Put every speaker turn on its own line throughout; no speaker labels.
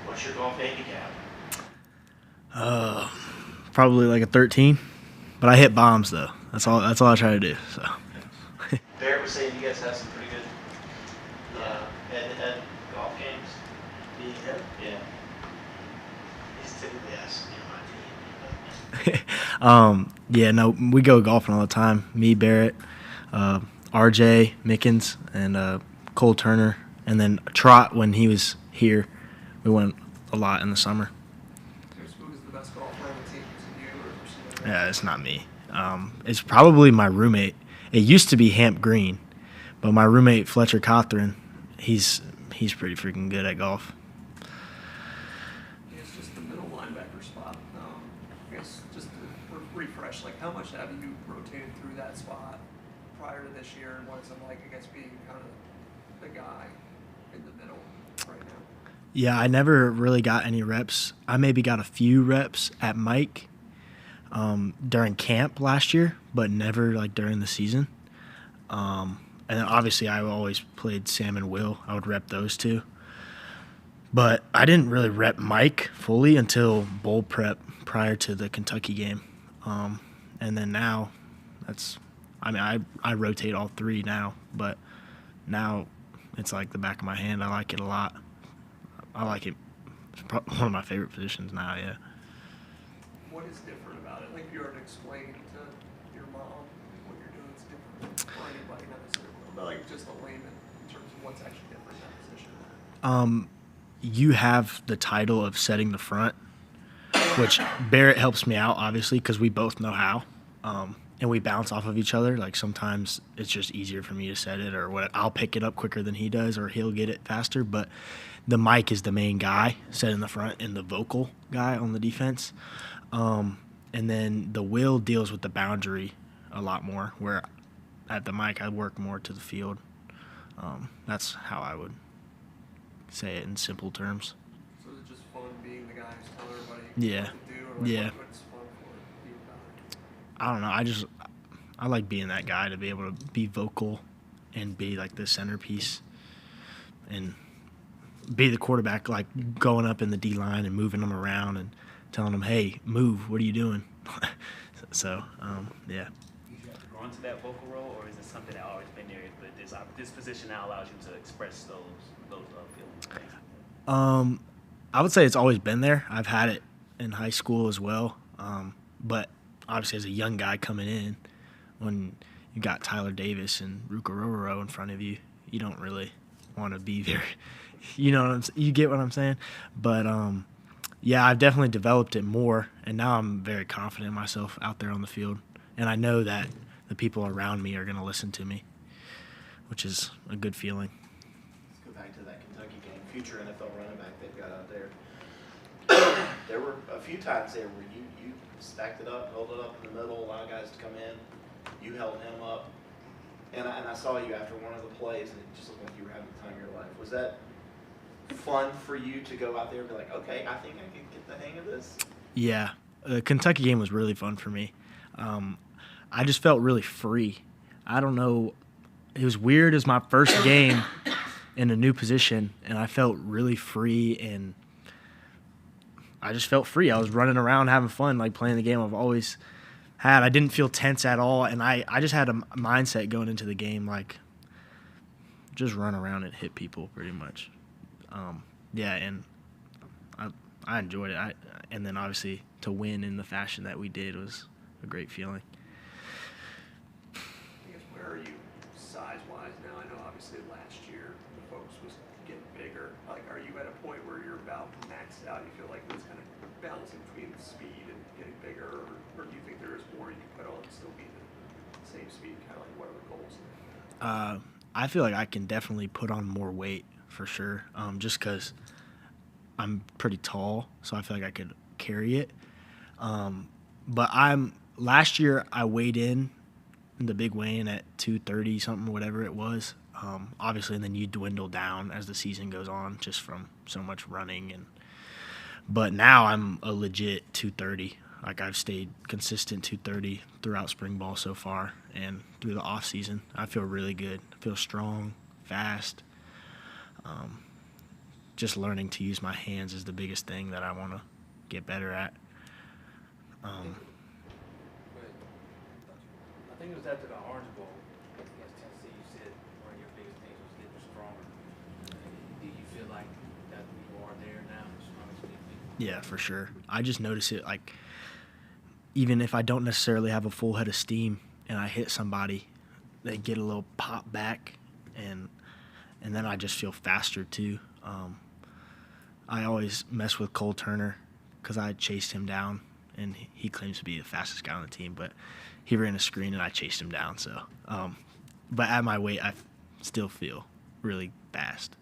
What's your golf handicap?
Uh, Probably like a 13, but I hit bombs though. That's all. That's all I try to do. So.
Barrett was saying you guys have some pretty good head-to-head golf games.
Me and him?
Yeah.
He's typically asking me on my team.
Yeah, no, we go golfing all the time. Me, Barrett, RJ Mickens, and Cole Turner, and then Trot when he was here. We went a lot in the summer.
Who's the best golfer on the team? Is it you or somebody?
Yeah, it's not me. It's probably my roommate. It used to be Hamp Green, but my roommate Fletcher Cothran, he's pretty freaking good at golf.
It's just the middle linebacker spot. I guess just to refresh, like how much have you rotated through that spot prior to this year, and what is it like, I guess, being kind of the guy in the middle right now?
Yeah, I never really got any reps. I maybe got a few reps at Mike during camp last year, but never like during the season. And then obviously I always played Sam and Will. I would rep those two. But I didn't really rep Mike fully until bowl prep prior to the Kentucky game. And then now I rotate all three now, but now it's like the back of my hand. I like it a lot. I like it. It's one of my favorite positions now, yeah.
What is different about it? Like if you were to explain to your mom what you're doing is different for anybody, not necessarily, but like just a layman in terms of what's actually different in that position.
You have the title of setting the front, which Barrett helps me out, obviously, because we both know how. And we bounce off of each other. Like sometimes it's just easier for me to set it, or what I'll pick it up quicker than he does, or he'll get it faster. But the Mike is the main guy, setting the front, and the vocal guy on the defense. And then the Will deals with the boundary a lot more, where at the Mike I work more to the field. That's how I would say it in simple terms.
So is it just fun being the guy who's telling everybody
Yeah.
what to do, or like
Yeah.
what's fun for you about it?
I don't know. I like being that guy to be able to be vocal and be like the centerpiece and be the quarterback, like going up in the D line and moving them around and telling them, "Hey, move! What are you doing?" So, yeah.
Did you have to grow into that vocal role, or is it something that always been there, but this position now allows you to express those feelings?
I would say it's always been there. I've had it in high school as well, but obviously as a young guy coming in, when you got Tyler Davis and Ruka Rororo in front of you, you don't really want to be there. You know you get what I'm saying? But yeah, I've definitely developed it more, and now I'm very confident in myself out there on the field, and I know that the people around me are going to listen to me, which is a good feeling.
Let's go back to that Kentucky game. Future NFL running back they've got out there. There were a few times there where you stacked it up, held it up in the middle, allowed guys to come in. You held him up. And I saw you after one of the plays, and it just looked like you were having the time of your life. Was that fun for you to go out there and be like, okay, I think I can get the hang of this?
Yeah, the Kentucky game was really fun for me. I just felt really free. I don't know. It was weird. It was my first game in a new position, and I felt really free, and I just felt free. I was running around having fun, like playing the game I've always had. I didn't feel tense at all, and I just had a mindset going into the game, like just run around and hit people pretty much. Yeah, and I enjoyed it. And then obviously to win in the fashion that we did was a great feeling.
I guess where are you size-wise now? I know obviously last year the focus was getting bigger. Like, are you at a point where you're about maxed out? You feel like it's kind of balancing between speed and getting bigger, or do you think there is more you can put on and still be the same speed, kind of like what are the goals?
I feel like I can definitely put on more weight for sure, just because I'm pretty tall, so I feel like I could carry it. But last year I weighed in the big weigh-in at 230 something, whatever it was. Obviously, and then you dwindle down as the season goes on, just from so much running. But now I'm a legit 230. Like I've stayed consistent 230 throughout spring ball so far and through the off season. I feel really good. I feel strong, fast. just learning to use my hands is the biggest thing that I want to get better at.
But I think it was after the Orange Bowl against Tennessee. You said one of your biggest things was getting stronger. Do you feel like that you are there now, as strong as you need to be?
Yeah, for sure. I just notice it, like, even if I don't necessarily have a full head of steam and I hit somebody, they get a little pop back, and then I just feel faster too. I always mess with Cole Turner because I chased him down, and he claims to be the fastest guy on the team, but he ran a screen and I chased him down. So, but at my weight, I still feel really fast.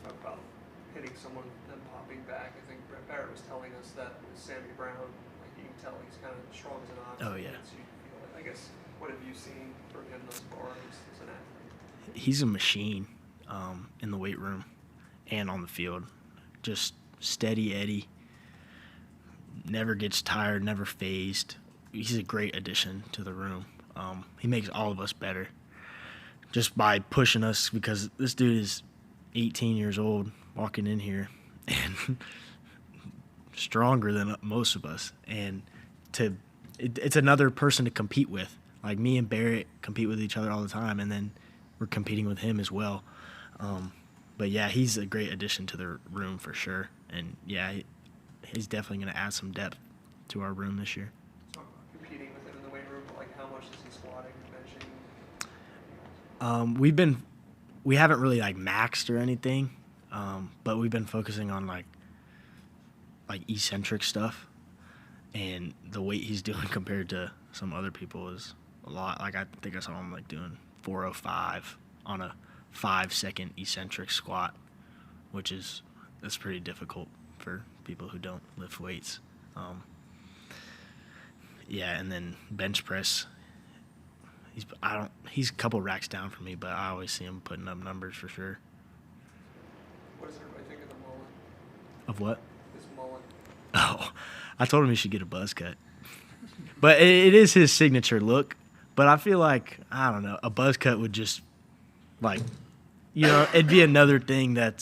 Talk about hitting someone and popping back. I think Brett Barrett was telling us that with Sammy Brown, like you can tell he's kind of strong as an ox.
Oh, yeah.
So you feel like, I guess, what have you seen from him thus far as an athlete?
He's a machine in the weight room and on the field. Just steady Eddie. Never gets tired, never phased. He's a great addition to the room. He makes all of us better just by pushing us, because this dude is 18 years old walking in here and stronger than most of us. And it's another person to compete with. Like, me and Barrett compete with each other all the time, and then we're competing with him as well. But, yeah, he's a great addition to the room for sure. And, yeah, he's definitely going to add some depth to our room this year.
Talk about competing with him in the weight room, like how much is he squatting and benching?
We haven't really like maxed or anything, but we've been focusing on like eccentric stuff, and the weight he's doing compared to some other people is a lot. Like, I think I saw him like doing 405 on a 5-second eccentric squat, that's pretty difficult for people who don't lift weights. Yeah, and then bench press. He's a couple racks down from me, but I always see him putting up numbers for sure.
What does everybody think of the mullet?
Of what?
His mullet.
Oh, I told him he should get a buzz cut. But it is his signature look. But I feel like, I don't know, a buzz cut would just, like, it'd be another thing that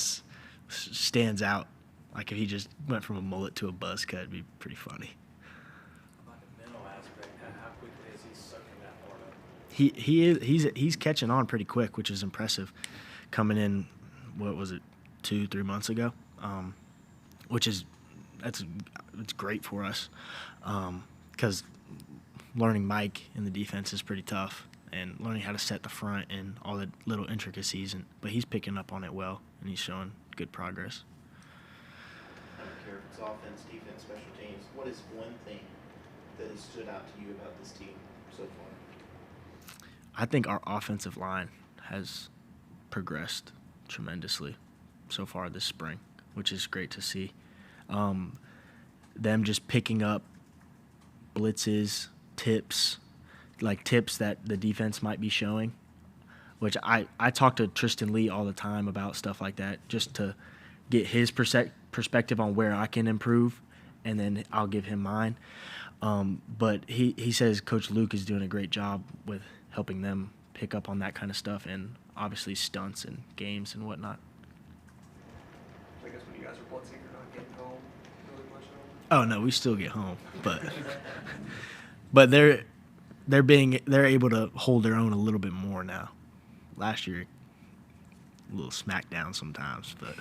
stands out. Like, if he just went from a mullet to a buzz cut, it'd be pretty funny.
About the mental aspect, how quickly is he sucking that part up?
He's catching on pretty quick, which is impressive. Coming in, what was it, 2-3 months ago, it's great for us, because learning Mike in the defense is pretty tough, and learning how to set the front and all the little intricacies. But he's picking up on it well, and he's showing good progress.
I don't care if it's offense, defense, special teams. What is one thing that has stood out to you about this team so far?
I think our offensive line has progressed tremendously so far this spring, which is great to see. Them just picking up blitzes, tips that the defense might be showing, which I talk to Tristan Lee all the time about stuff like that, just to get his perspective on where I can improve, and then I'll give him mine. But he says Coach Luke is doing a great job with helping them pick up on that kind of stuff, and obviously stunts and games and whatnot.
I guess when you guys are blitzing, you're not getting home really much at
Oh
all.
no, we still get home, but they're able to hold their own a little bit more now. Last year, a little smackdown sometimes, but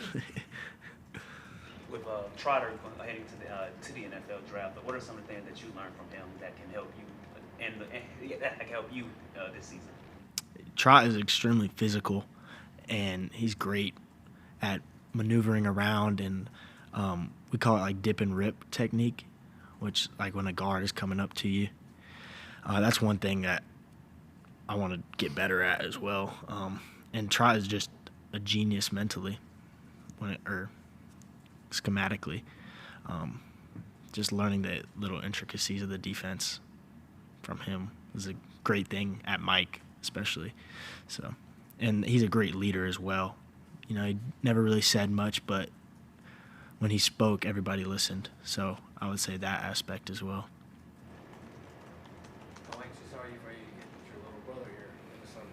With Trotter heading to the NFL draft, but what are some of the things that you learned from him that can help you that can help you this season?
Trot is extremely physical, and he's great at maneuvering around, and we call it like dip and rip technique, which like when a guard is coming up to you. That's one thing that I want to get better at as well. And Trot is just a genius mentally, or schematically. Just learning the little intricacies of the defense from him is a great thing at Mike, especially. So, and he's a great leader as well. He never really said much, but when he spoke, everybody listened. So I would say that aspect as well.
How anxious are you for you to get your little brother here in the summer?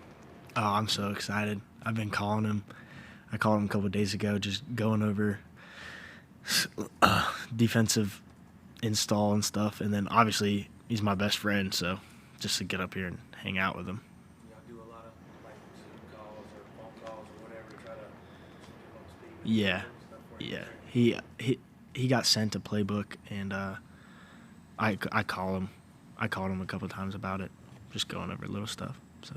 Oh, I'm so excited. I've been calling him. I called him a couple of days ago, just going over defensive install and stuff. And then obviously he's my best friend, so just to get up here and hang out with him.
Y'all do a lot of like Zoom calls or phone calls or whatever to try to keep him up to speed. with
Yeah,
stuff for you?
yeah. He got sent a playbook, and I call him. I called him a couple of times about it, just going over little stuff. So.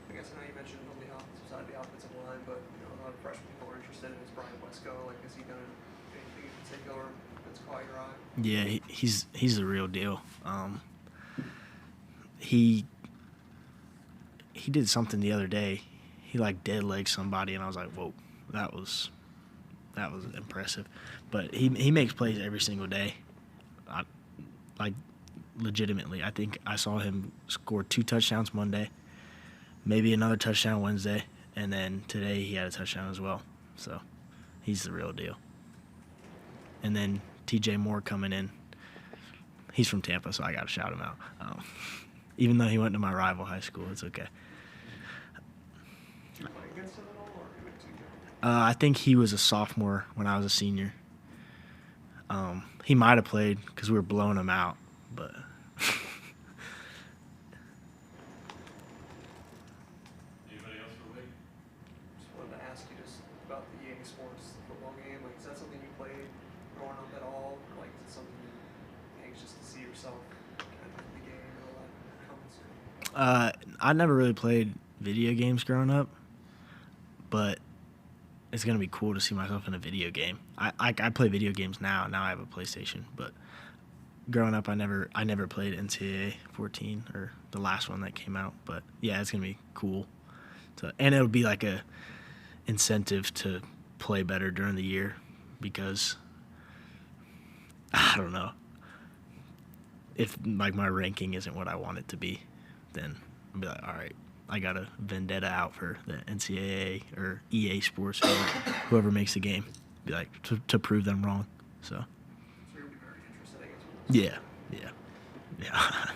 I guess I know you mentioned on the offensive side of the offensive line, but you know, a lot of fresh people are interested in is Brian Wesco. Like, has he done anything in particular that's caught your eye?
Yeah, he's the real deal. He did something the other day. He like dead legged somebody, and I was like, whoa, that was impressive. But he makes plays every single day. Like legitimately, I think I saw him score 2 touchdowns Monday, maybe another touchdown Wednesday, and then today he had a touchdown as well. So he's the real deal. And then TJ Moore coming in. He's from Tampa, so I got to shout him out. Even though he went to my rival high school, it's okay.
Did you play against him at all, or who did you
I think he was a sophomore when I was a senior. He might have played because we were blowing him out, but
Anybody else for me?
Just wanted to ask you just about the EA Sports football game. Like, is that something you played growing up at all? Or, like, is it something you're anxious to see yourself kind of in the game and all that coming soon?
I never really played video games growing up, but it's gonna be cool to see myself in a video game. I play video games now. Now I have a PlayStation, but growing up I never played NCAA 14 or the last one that came out. But yeah, it's gonna be cool. And it'll be like a incentive to play better during the year because I don't know. If like my ranking isn't what I want it to be, then I'll be like, all right, I got a vendetta out for the NCAA or EA Sports, whoever makes the game, be like to prove them wrong. So
So you'll be very interested, I guess.
yeah.